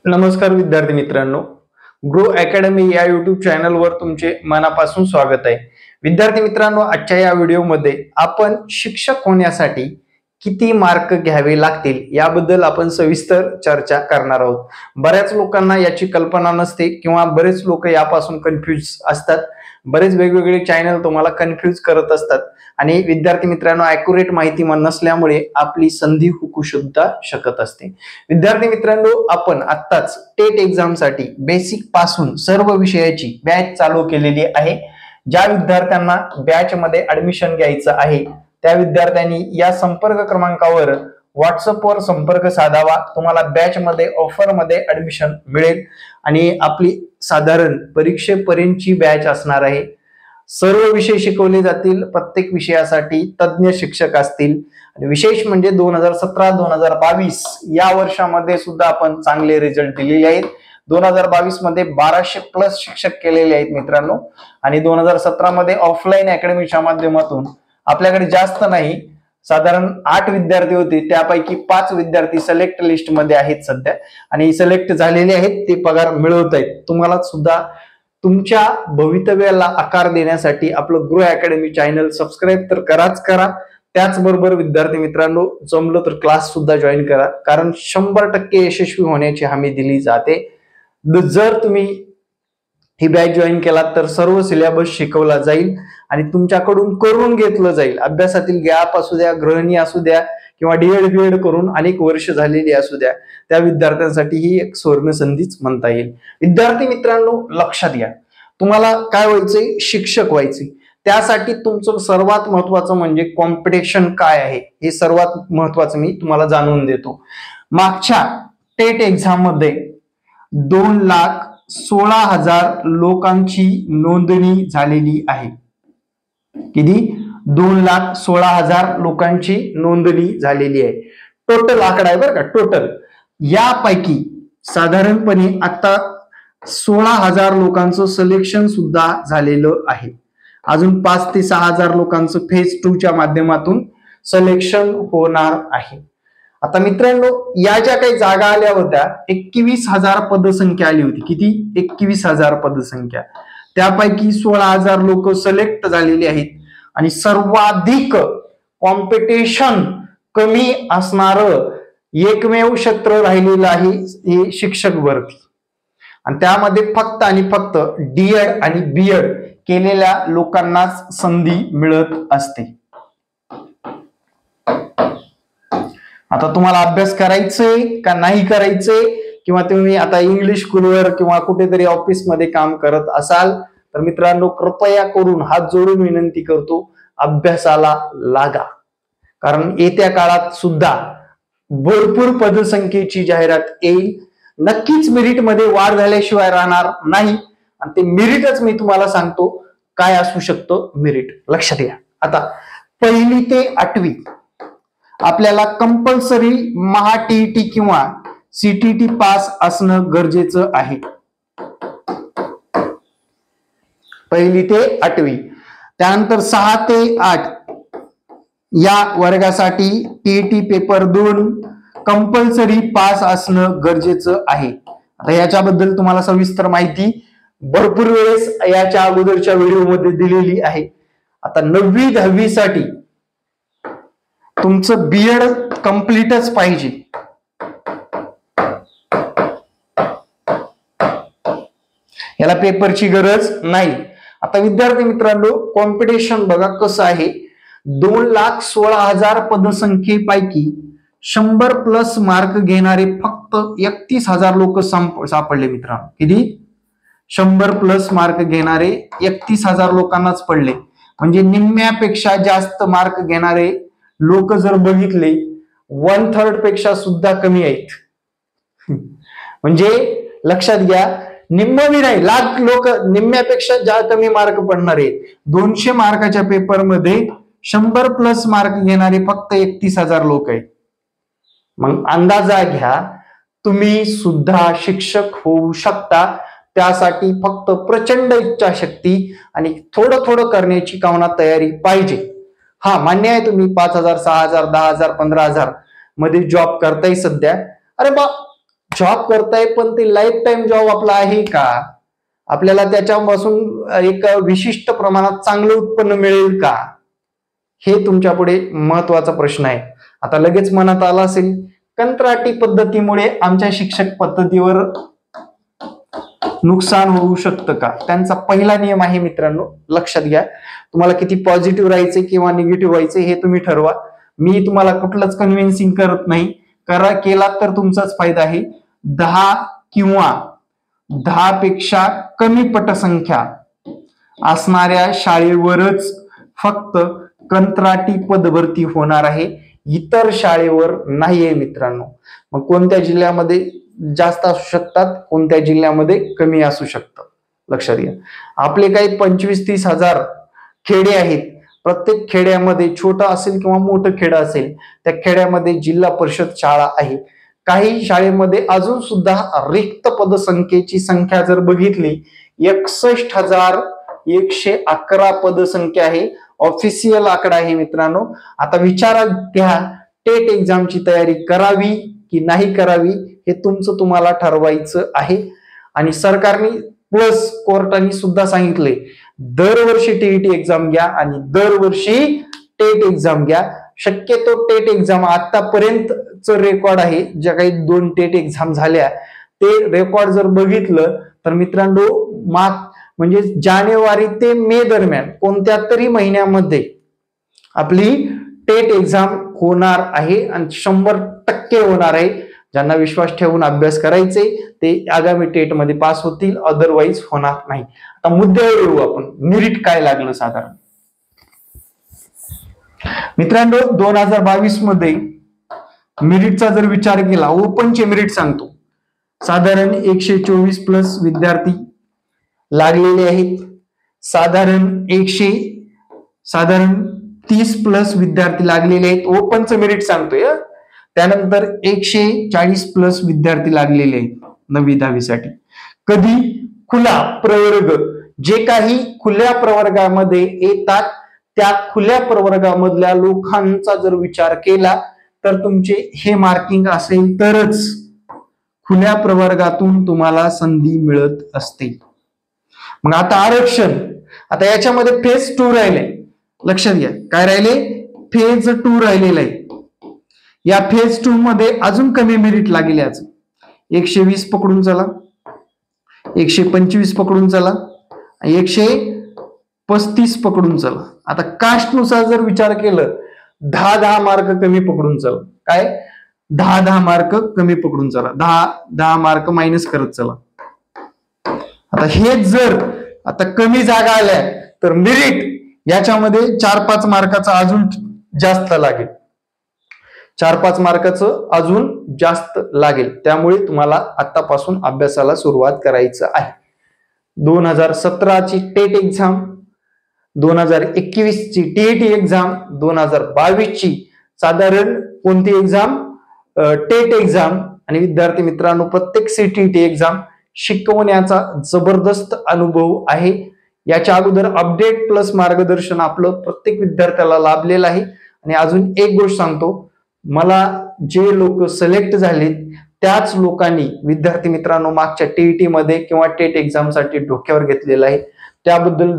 नमस्कार विद्यार्थी मित्रांनो, ग्रो अकॅडमी या यूट्यूब चॅनलवर तुमचे मनापासून स्वागत आहे। विद्यार्थी मित्रांनो, आजच्या या व्हिडिओमध्ये आपण शिक्षक होण्यासाठी किती मार्क घ्यावे लागतील याबद्दल आपण सविस्तर चर्चा करणार आहोत। बऱ्याच लोकांना याची कल्पना नसते किंवा बरेच लोक यापासून कन्फ्यूज असतात। बरेच वेगवेगळे चॅनल तुम्हाला कन्फ्यूज करत असतात आणि विद्यार्थी मित्रांनो, ॲक्युरेट माहिती नसल्यामुळे आपली संधी हुकू सुद्धा शकत असते। विद्यार्थी मित्रांनो, आपण आत्ताच टेट एक्झाम साठी बेसिक पासून सर्व विषयाची बॅच चालू केलेली आहे। ज्या विद्यार्थ्यांना बॅच मध्ये ऍडमिशन घ्यायचं आहे त्या विद्यार्थ्यांनी या संपर्क क्रमांकावर व्हॉट्सअपवर संपर्क साधावा। तुम्हाला बॅच मध्ये ऑफर मध्ये ऍडमिशन मिळेल आणि आपली साधारण परीक्षेपर्यंतची बॅच असणार आहे। सर्व विषय शिकवले जातील, प्रत्येक विषयासाठी तज्ञ शिक्षक असतील आणि विशेष म्हणजे 2017-2022 या वर्षामध्ये सुद्धा आपण चांगले रिझल्ट दिलेले आहेत। 2022 मध्ये 1200 प्लस शिक्षक केलेले आहेत मित्रांनो आणि 2017 मध्ये ऑफलाईन अकॅडमीच्या माध्यमातून आपल्याकडे जास्त नाही, साधारण 8 विद्यार्थी होते, त्यापैकी 5 विद्यार्थी सिलेक्ट लिस्ट मध्ये आहेत सध्या आणि सिलेक्ट झालेले आहेत, ते पगार मिळवत आहेत। तुम्हाला सुद्धा तुमच्या भवितव्याला आकार देण्यासाठी आपलं ग्रो अकॅडमी चॅनल सबस्क्राईब तर करा। त्याचबरोबर विद्यार्थी मित्रांनो, जमलं तर क्लास सुद्धा जॉईन करा, कारण 100% यशस्वी होण्याची हमी दिली जाते। जर तुम्ही ही बॅच जॉईन केलात तर सर्व सिलेबस शिकवला जाईल आणि तुमच्याकडून करून घेतलं जाईल। अभ्यासातील गॅप असू द्या, गृहिणी असू द्या किंवा डीएड करून अनेक वर्ष झालेली असू द्या, त्या विद्यार्थ्यांसाठी ही एक सुवर्ण संधीच म्हणता येईल। विद्यार्थी मित्रांनो, लक्षात घ्या, तुम्हाला काय व्हायचंय? शिक्षक व्हायचे। त्यासाठी तुमचं सर्वात महत्वाचं म्हणजे कॉम्पिटिशन काय आहे हे सर्वात महत्वाचं मी तुम्हाला जाणून देतो। मागच्या टेट एक्झाम मध्ये 2,16,000 लोकांची नोंदणी झालेली आहे। किती? 2,16,000 लोकांची नोंदणी झालेली आहे। टोटल आकडा आहे बरं का, टोटल। यापैकी साधारणपणे आता 16,000 लोकांचं सिलेक्शन सुद्धा झालेलं आहे। अजून 5 ते 6,000 लोकांचं फेज 2 च्या माध्यमातून सिलेक्शन होणार आहे। आता मित्रांनो, या ज्या काही जागा आल्या होत्या, 21,000 पदसंख्या आली होती। किती? 21,000 पदसंख्या। त्यापैकी 16,000 लोक सिलेक्ट झालेली आहेत आणि सर्वाधिक कॉम्पिटिशन कमी असणार एकमेव क्षेत्र राहिलेलं आहे हे शिक्षक भरती आणि त्यामध्ये फक्त आणि फक्त डीएड आणि बीएड केलेल्या लोकांनाच संधी मिळत असते। आता तुम्हाला अभ्यास करायचंय का नाही करायचंय, किंवा तुम्ही आता इंग्लिश स्कूलवर किंवा कुठेतरी ऑफिस मध्ये काम करत असाल तर मित्रांनो, कृपया करून हात जोडून विनंती करतो, अभ्यासाला लागा, कारण येत्या काळात सुद्धा भरपूर पदसंख्येची जाहिरात येईल। नक्कीच मेरिट मध्ये वाढ झाल्याशिवाय राहणार नाही आणि ते मेरिटच मी तुम्हाला सांगतो काय असू शकतं मेरिट, लक्षात घ्या। आता 1ली ते 8वी आपल्याला कंपल्सरी महा टीईटी किंवा सीटीटी पास असणं गरजेचं आहे। 1ली ते 8वी। त्यानंतर 6 ते 8 या वर्गासाठी टीईटी पेपर 2 कंपल्सरी पास असणं गरजेचं आहे। आता याच्याबद्दल तुम्हाला सविस्तर माहिती भरपूर वेळेस याच्या अगोदरच्या व्हिडिओमध्ये दिलेली आहे। आता 9वी 10वी साठी तुमचं बीएड कंप्लीटच पाहिजे। याला पेपरची गरज नाही। आता विद्यार्थी मित्रांनो, कॉम्पिटिशन बघा कसं आहे। 2,16,000 पदसंख्येपैकी 100 प्लस मार्क घेणारे फक्त 31,000 लोक सापडले मित्रांनो। किती? 100 प्लस मार्क घेणारे 31,000 लोकांनाच पडले। म्हणजे निम्म्यापेक्षा जास्त मार्क घेणारे लोक जर बघितले 1/3 पेक्षा सुद्धा कमी आहेत। म्हणजे लक्षात घ्या, निम्मी नाही, लाख लोक निम्म्यापेक्षा जास्त कमी मार्क पडणार आहेत। 200 मार्काच्या पेपर मध्ये 100 प्लस मार्क घेणारे फक्त 31,000 लोक आहेत। मग अंदाजा घ्या, तुम्ही सुद्धा शिक्षक होऊ शकता। त्यासाठी फक्त प्रचंड इच्छाशक्ती आणि थोडं करण्याची कामना तयारी पाहिजे। हा, मान्य आहे तुम्ही 5,000, 6,000, 10,000, 15,000 मध्ये जॉब करताय सध्या, अरे बा जॉब करताय पण ते लाईफ टाईम जॉब आपला आहे का, आपल्याला त्याच्यापासून एक विशिष्ट प्रमाणात चांगलं उत्पन्न मिळेल का, हे तुमच्या पुढे महत्वाचा प्रश्न आहे. आता लगेच मनात आला असेल, कंत्राटी पद्धतीमुळे आमच्या शिक्षक पद्धतीवर नुकसान होऊ शकतं का? त्यांचा पहिला नियम आहे मित्रांनो, लक्षात घ्या. तुम्हाला किती पॉझिटिव्ह राहायचे किंवा निगेटिव्ह व्हायचे हे तुम्ही ठरवा. मी तुम्हाला कुठलंच कन्व्हिन्सिंग करत नाही. केला तर तुमचाच फायदा आहे. 10 किंवा 10 पेक्षा कमी पटसंख्या असणाऱ्या शाळेवरच फक्त कंत्राटी पदभरती होणार आहे, इतर शाळेवर नाहीये मित्रांनो. मग कोणत्या जिल्ह्यामध्ये जास्त असू शकतात, कोणत्या जिल्ह्यामध्ये कमी असू शकतं, लक्षात घ्या. आपले काही 25-30 हजार खेडे आहेत. प्रत्येक खेड्यामध्ये छोटं असेल किंवा मोठं खेडं असेल, त्या खेड्यामध्ये जिल्हा परिषद शाळा आहे. काही शाळेमध्ये अजून सुद्धा रिक्त पदसंख्येची संख्या जर बघितली 61,111 पदसंख्या आहे. ऑफिशियल आकडा आहे मित्रांनो. आता विचारात घ्या, टेट एक्झामची तयारी करावी की नाही करावी हे तुम्हाला ठरवायचं आहे. आणि सरकारने प्लस कोर्टाने सुद्धा सांगितले, दरवर्षी टीईटी एक्झाम घ्या आणि दरवर्षी टेट एक्झाम घ्या. शक्यतो टेट एक्झाम आतापर्यंतच रेकॉर्ड आहे, ज्या काही 2 टेट एक्झाम झाल्या ते रेकॉर्ड जर बघितलं तर मित्रांनो, म्हणजे जानेवारी ते मे दरम्यान कोणत्या तरी महिन्यामध्ये आपली टेट एक्झाम होणार आहे आणि 100% होणार आहे. ज्यांना विश्वास ठेवून अभ्यास करायचे ते आगामी टेट मध्ये पास होतील, अदरवाईज होणार नाही. आता मुद्द्यावर येऊ आपण, मेरिट काय लागलं साधारण. मित्रांनो 2022 मध्ये मेरिटचा जर विचार केला, ओपनचे मेरिट सांगतो, साधारण 124 प्लस विद्यार्थी लागलेले आहेत. साधारण 30 प्लस विद्यार्थी लागलेले आहेत. ओपनचं मेरिट सांगतोय. त्यानंतर 140 प्लस विद्यार्थी लागलेले आहेत 9वी-10वी साठी. कधी खुला प्रवर्ग, जे काही खुल्या प्रवर्गामध्ये येतात त्या खुल्या प्रवर्गामधल्या लोकांचा जर विचार केला तर तुमचे हे मार्किंग असेल तरच खुल्या प्रवर्गातून तुम्हाला संधी मिळत असते. मग आता आरक्षण, आता याच्यामध्ये फेज 2 राहिले, लक्षात घ्या. काय राहिले? फेज 2 राहिलेला आहे. या फेज 2 मध्ये अजून कमी मेरिट लागेल. याच 120 पकडून चला, 125 पकडून चला, 135 पकडून चला. आता कास्ट नुसार जर विचार केलं 10-10 मार्क कमी पकडून चला. काय? 10-10 मार्क कमी पकडून चला, 10-10 मार्क मायनस करत चला. आता हे जर आता कमी जागा आल्या तर मेरिट याच्यामध्ये 4-5 मार्काचा अजून जास्त लागेल, 4-5 मार्काचं अजून जास्त लागेल. त्यामुळे तुम्हाला आतापासून अभ्यासाला सुरुवात करायचं आहे. 2017 ची टेट एक्झाम, 2021 ची टीईटी एक्झाम, 2022 ची साधारण कोणती एक्झाम? TET exam. आणि विद्यार्थी मित्रांनो, प्रत्येक सीटीटी एक्झाम शिकवण्याचा जबरदस्त अनुभव आहे. याच्या अगोदर अपडेट प्लस मार्गदर्शन आपलं प्रत्येक विद्यार्थ्याला लाभलेलं आहे. आणि अजून एक गोष्ट सांगतो, मला जे लोक सिलेक्ट झाले त्याच लोकांनी विद्यार्थी मित्रांनो मागच्या टीईटी मध्ये किंवा टेट एक्झाम साठी डोक्यावर घेतलेलं आहे. त्याबद्दल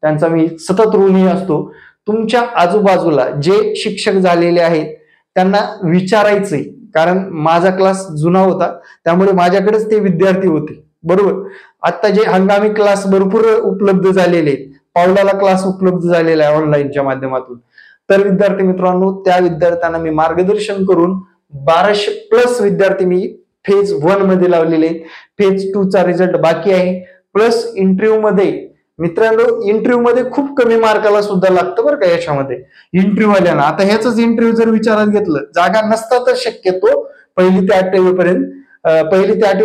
त्यांचा मी सतत ऋणी असतो. तुमच्या आजूबाजूला जे शिक्षक झालेले आहेत त्यांना विचारायचंय, कारण माझा क्लास जुना होता त्यामुळे माझ्याकडेच ते विद्यार्थी होते, बरोबर. आता जे हंगामी क्लास भरपूर उपलब्ध झालेले आहेत, पावलाला क्लास उपलब्ध झालेला आहे ऑनलाईनच्या माध्यमातून. तर विद्यार्थी मित्रांनो, त्या विद्यार्थ्यांना मी मार्गदर्शन करून 1200 प्लस विद्यार्थी मी फेज 1 मध्ये लावलेले आहेत. फेज 2 चा रिझल्ट बाकी आहे. प्लस इंटरव्ह्यू मध्ये मित्रांनो, इंटरव्ह्यू मध्ये खूप कमी मार्काला सुद्धा लागतं बरं का याच्यामध्ये इंटरव्ह्यू आल्यानं. आता ह्याच इंटरव्ह्यू जर विचारात घेतलं, जागा नसतातच शक्यतो 1ली ते 8वी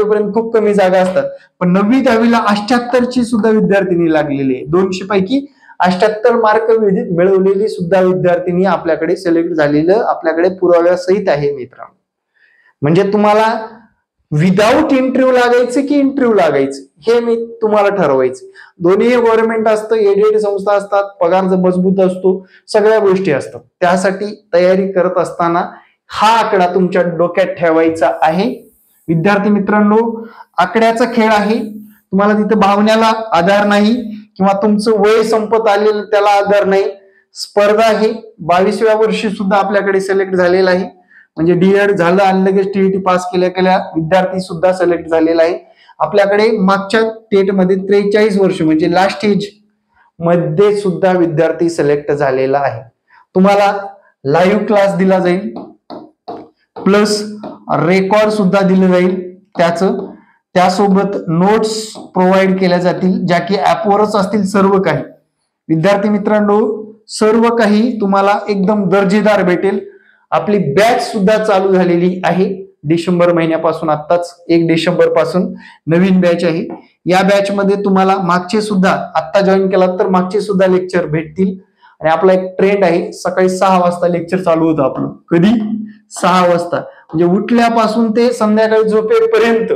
पर्यंत खूप कमी जागा असतात. पण 9वी-10वीला 78 ची सुद्धा विद्यार्थिनी लागलेली आहे. 200 पैकी 78 मार्क मिळवलेली सुद्धा विद्यार्थिनी आपल्याकडे सिलेक्ट झालेलं आपल्याकडे पुराव्यासहित आहे मित्रांनो. म्हणजे तुम्हाला विदाऊट इंटरव्ह्यू लागायचं की इंटरव्ह्यू लागायचं हे मी तुम्हाला ठरवायचं. दोन्ही गव्हर्नमेंट असतं, एडेड संस्था असतात, पगार मजबूत असतो, सगळ्या गोष्टी असतात. त्यासाठी तयारी करत असताना हा आकडा तुमच्या डोक्यात ठेवायचा आहे. विद्यार्थी मित्रांनो, आकड्याचा खेळ आहे. तुम्हाला तिथे भावनेला आधार नाही किंवा तुमचं वय संपत आलेलं त्याला आधार नाही. स्पर्धा आहे. 22व्या वर्षी सुद्धा आपल्याकडे सिलेक्ट झालेला आहे. म्हणजे डीएड झालं आणि लगेच टीईटी पास केल्या विद्यार्थी सुद्धा सिलेक्ट झालेला आहे. आपल्याकडे मागच्या टेट मध्ये 43 वर्ष म्हणजे लास्ट एज मध्ये सुद्धा विद्यार्थी सिलेक्ट झालेला आहे. तुम्हाला लाईव्ह क्लास दिला जाईल, प्लस रेकॉर्ड सुद्धा दिलं जाईल. त्यासोबत नोट्स प्रोव्हाइड केल्या जातील, ज्या की ऍपवरच असतील सर्व काही. विद्यार्थी मित्रांनो, सर्व काही तुम्हाला एकदम दर्जेदार भेटेल. आपली बॅच सुद्धा चालू झालेली आहे डिसेंबर महिन्यापासून. आत्ताच 1 डिसेंबर पासून नवीन बॅच आहे. या बॅच मध्ये तुम्हाला मागचे सुद्धा, आत्ता जॉईन केलात तर मागचे सुद्धा लेक्चर भेटतील. आणि आपला एक ट्रेंड आहे, सकाळी 6 वाजता लेक्चर चालू होतं आपलं. कधी? 6 वाजता. म्हणजे उठल्यापासून ते संध्याकाळी झोपेपर्यंत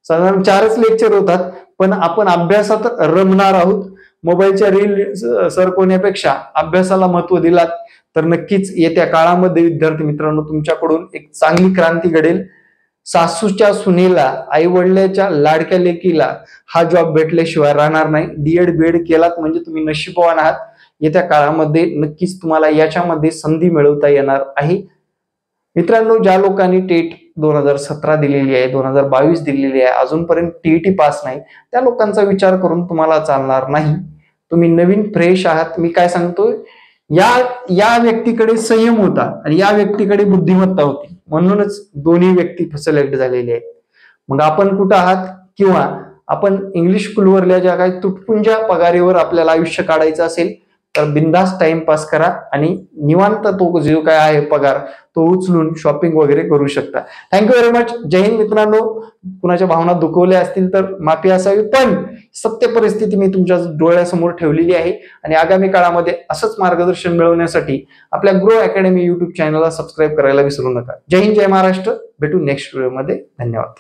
साधारण 4च लेक्चर होतात. पण आपण अभ्यासात रमणार आहोत. मोबाईलच्या रील सरकवण्यापेक्षा अभ्यासाला महत्व दिलात तर नक्कीच येत्या काळामध्ये विद्यार्थी मित्रांनो तुमच्याकडून एक चांगली क्रांती घडेल. सासूच्या सुनेला, आई वडिलांच्या लाडक्या लेकीला हा जॉब भेटल्याशिवाय राहणार नाही. डीएड बीएड केलात म्हणजे तुम्ही नशीबवान आहात. येत्या काळामध्ये नक्कीच तुम्हाला याच्यामध्ये संधी मिळवता येणार आहे. मित्रांनो, ज्या लोकांनी टेट 2017 दिलेली आहे, 2022 दिलेली आहे, अजूनपर्यंत टीईटी पास नाही, त्या लोकांचा विचार करून तुम्हाला चालणार नाही. तुम्ही नवीन फ्रेश आहात. मी काय सांगतोय, या व्यक्तीकडे संयम होता आणि या व्यक्तीकडे बुद्धिमत्ता होती, म्हणूनच दोन्ही व्यक्ती सिलेक्ट झालेले आहेत. मग आपण कुठं आहात? किंवा आपण इंग्लिश स्कूलवरल्या ज्या काही तुटपुंज्या पगारीवर आपल्याला आयुष्य काढायचं असेल तर बिंदास टाइमपास करा आणि निवांत तो जो काय आहे पगार तो उचलून शॉपिंग वगैरे करू शकता. Thank you very much. जय हिंद मित्रांनो. कुणाच्या भावना दुखवल्या असतील तर माफी असावी, पण सत्य परिस्थिती मी तुमच्या डोळ्यासमोर ठेवलेली आहे. आणि आगामी काळामध्ये असंच मार्गदर्शन मिळवण्यासाठी आपल्या ग्रो अकॅडमी युट्यूब चॅनलला सबस्क्राईब करायला विसरू नका. जय हिंद, जय महाराष्ट्र. भेटू नेक्स्ट व्हिडिओमध्ये. धन्यवाद.